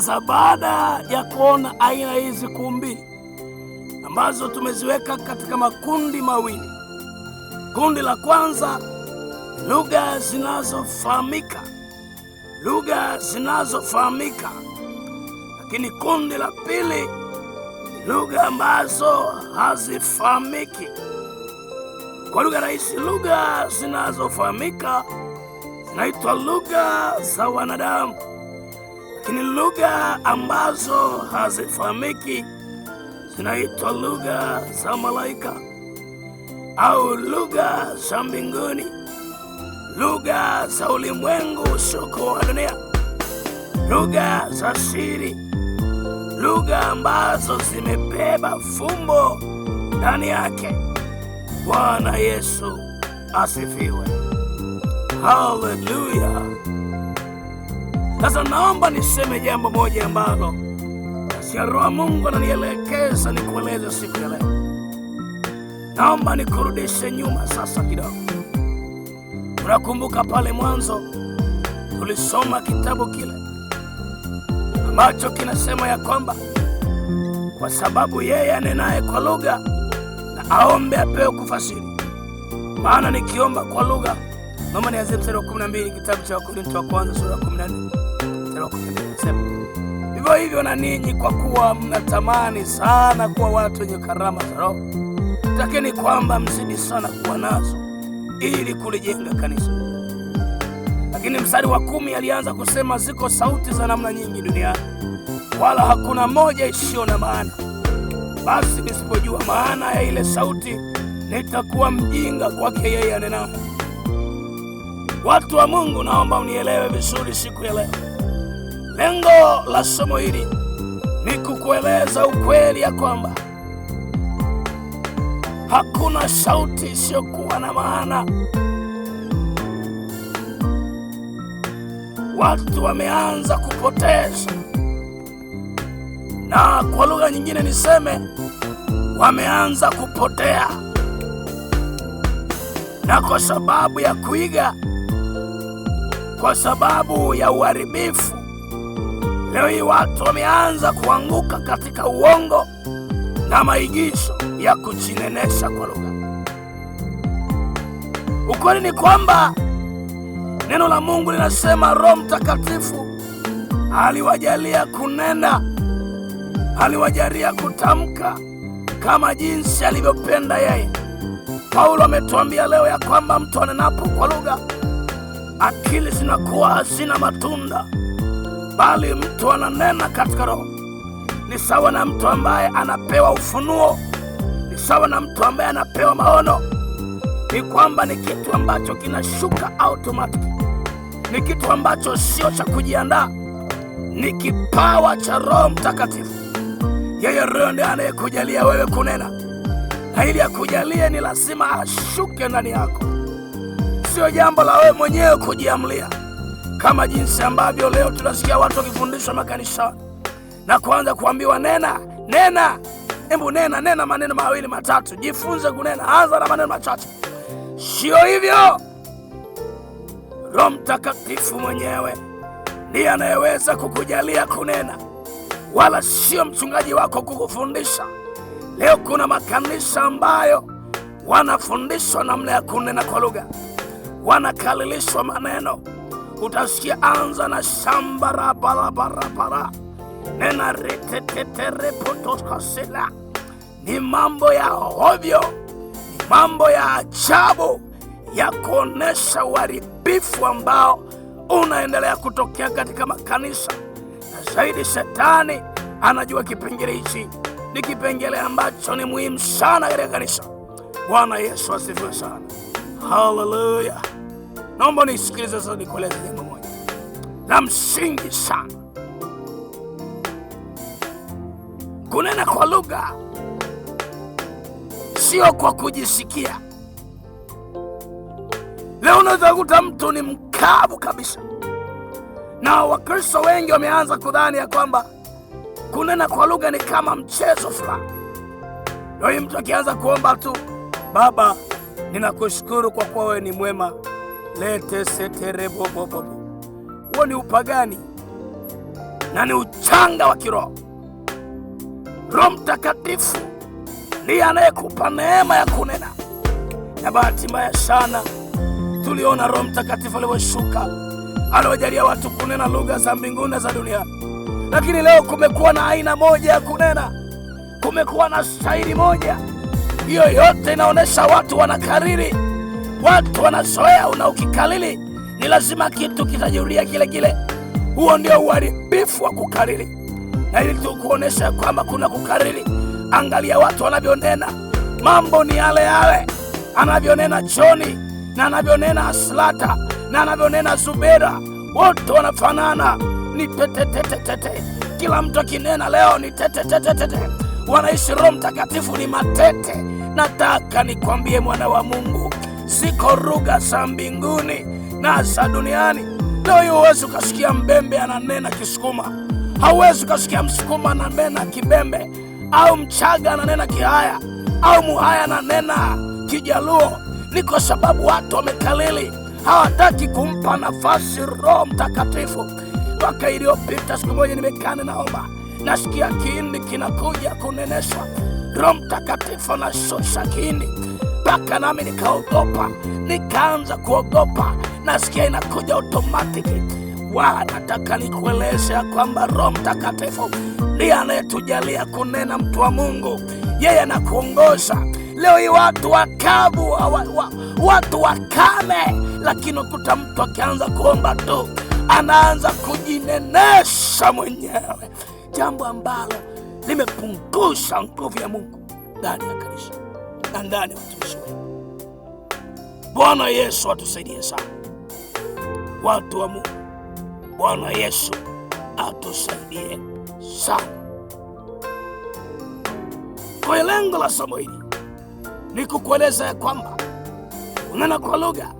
Sasa baada ya kuona aina hizi kuu mbili ambazo tumeziweka katika makundi mawili, kundi la kwanza lugha zinazofahamika, lakini kundi la pili lugha ambazo hazifahamiki. Kwa lugha rahisi, lugha zinazofahamika zinaitwa lugha za wanadamu, lakini lugha ambazo hazifahamiki zinaitwa lugha za malaika au lugha za mbinguni, lugha za ulimwengu usiokuwa wa dunia, lugha za siri, lugha ambazo zimebeba fumbo ndani yake. Bwana Yesu asifiwe. Haleluya. Sasa naomba niseme jambo moja ambalo Roho wa Mungu ananielekeza nikueleze siku ya leo. Naomba nikurudishe nyuma sasa kidogo. Unakumbuka pale mwanzo tulisoma kitabu kile ambacho kinasema ya kwamba kwa sababu yeye anenaye kwa lugha na aombe apewe kufasiri. Maana nikiomba kwa lugha, naomba nianze mstari wa 12 kitabu cha Wakorintho wa kwanza sura ya 14 mstari wa 12. Hivyo hivyo na ninyi, kwa kuwa mnatamani sana kuwa watu wenye karama za Roho, takeni kwamba mzidi sana kuwa nazo ili kulijenga kanisa. Lakini mstari wa 10 alianza kusema ziko sauti za namna nyingi duniani, wala hakuna moja isiyo na maana. Basi nisipojua maana ya ile sauti, nitakuwa mjinga kwake yeye anenaye. Watu wa Mungu, naomba unielewe vizuri siku ya leo. Lengo la somo hili ni kukueleza ukweli ya kwamba hakuna sauti isiyokuwa na maana. Watu wameanza kupoteza, na kwa lugha nyingine niseme wameanza kupotea, na kwa sababu ya kuiga, kwa sababu ya uharibifu, leo hii watu wameanza kuanguka katika uongo na maigizo ya kujinenesha kwa lugha. Ukweli ni kwamba neno la Mungu linasema Roho Mtakatifu aliwajalia kunena, aliwajalia kutamka kama jinsi alivyopenda yeye. Paulo ametuambia leo ya kwamba mtu anenapo kwa lugha, akili zinakuwa hazina matunda, bali mtu ananena katika Roho. Ni sawa na mtu ambaye anapewa ufunuo, ni sawa na mtu ambaye anapewa maono. Ni kwamba ni kitu ambacho kinashuka automatic, ni kitu ambacho sio cha kujiandaa, ni kipawa cha Roho Mtakatifu. Yeye Roho ndiye anayekujalia wewe kunena, na ili akujalie ni lazima ashuke ndani yako. Sio jambo la wewe mwenyewe kujiamlia, kama jinsi ambavyo leo tunasikia watu wakifundishwa makanisani na kuanza kuambiwa nena, hebu nena maneno mawili matatu, jifunze kunena, anza na maneno machache. Sio hivyo. Roho Mtakatifu mwenyewe ndiye anayeweza kukujalia kunena, wala sio mchungaji wako kukufundisha. Leo kuna makanisa ambayo wanafundishwa namna ya kunena kwa lugha, wanakalilishwa maneno. Utasikia anza na shambara barabara, nena reteteterepotoskasila. Ni mambo ya ovyo, ni mambo ya ajabu ya kuonesha uharibifu ambao unaendelea kutokea katika makanisa. Na zaidi, Shetani anajua kipengele hichi ni kipengele ambacho ni muhimu sana katika kanisa. Bwana Yesu asifiwe sana. Haleluya. Naomba nisikilize sasa, nikueleze jambo moja la msingi sana. Kunena kwa lugha sio kwa kujisikia. Leo unaweza kukuta mtu ni mkavu kabisa, na Wakristo wengi wameanza kudhani ya kwamba kunena kwa lugha ni kama mchezo fulani. Leo mtu akianza kuomba tu, Baba ninakushukuru kwa kuwa wewe ni mwema, lete seterebobobo. Huo ni upagani. na ni uchanga wa kiroho. Roho Mtakatifu ndiye anayekupa neema ya kunena. Na bahati mbaya sana tuliona Roho Mtakatifu alivyoshuka, aliwajalia watu kunena lugha za mbinguni na za dunia. Lakini leo kumekuwa na aina moja ya kunena, kumekuwa na staili moja. Hiyo yote inaonesha watu wanakariri, watu wanazoea. Na ukikariri ni lazima kitu kitajirudia kile kile. Huo ndio uharibifu wa kukariri. Na ili tu kuonesha kwamba kuna kukariri, angalia watu wanavyonena. Mambo ni yale yale anavyonena Joni na anavyonena Aslata na anavyonena Zubeda, wote wanafanana, ni tetetetetete. Kila mtu akinena leo ni tetetetetete. Wanaishi Roho Mtakatifu ni matete. Nataka nikwambie mwana wa Mungu, ziko lugha za mbinguni na za duniani. Leo hiyo huwezi ukasikia Mbembe ananena Kisukuma, hauwezi ukasikia Msukuma ananena Kibembe, au Mchaga ananena Kihaya, au Muhaya ananena Kijaluo. Ni kwa sababu watu wamekalili, hawataki kumpa nafasi Roho Mtakatifu. Mwaka iliyopita siku moja nimekaa naomba, nasikia kiindi kinakuja kuneneshwa. Roho Mtakatifu anashusha kiindi, mpaka nami nikaogopa, nikaanza kuogopa. Nasikia inakuja automatiki. Nataka nikueleze kwamba Roho Mtakatifu ndiye anayetujalia kunena, mtu wa Mungu. Yeye anakuongoza. Leo hii watu wakavu, watu wakame, lakini ukuta mtu akianza kuomba tu anaanza kujinenesha mwenyewe, jambo ambalo limepunguza nguvu ya Mungu ndani ya kanisa na ndani ya watumishi wetu. Bwana Yesu atusaidie sana, watu wa Mungu. Bwana Yesu atusaidie sana. Kwa lengo la somo hili ni kukueleza kwamba kunena kwa lugha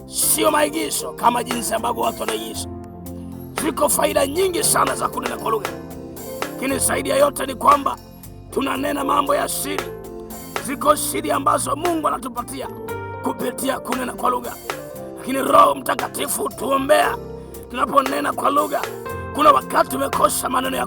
sio maigizo kama jinsi ambavyo watu wanaigiza. Ziko faida nyingi sana za kunena kwa lugha, lakini zaidi ya yote ni kwamba tunanena mambo ya siri. Ziko siri ambazo Mungu anatupatia kupitia kunena kwa lugha, lakini Roho Mtakatifu tuombea tunaponena kwa lugha. Kuna wakati tumekosa maneno ya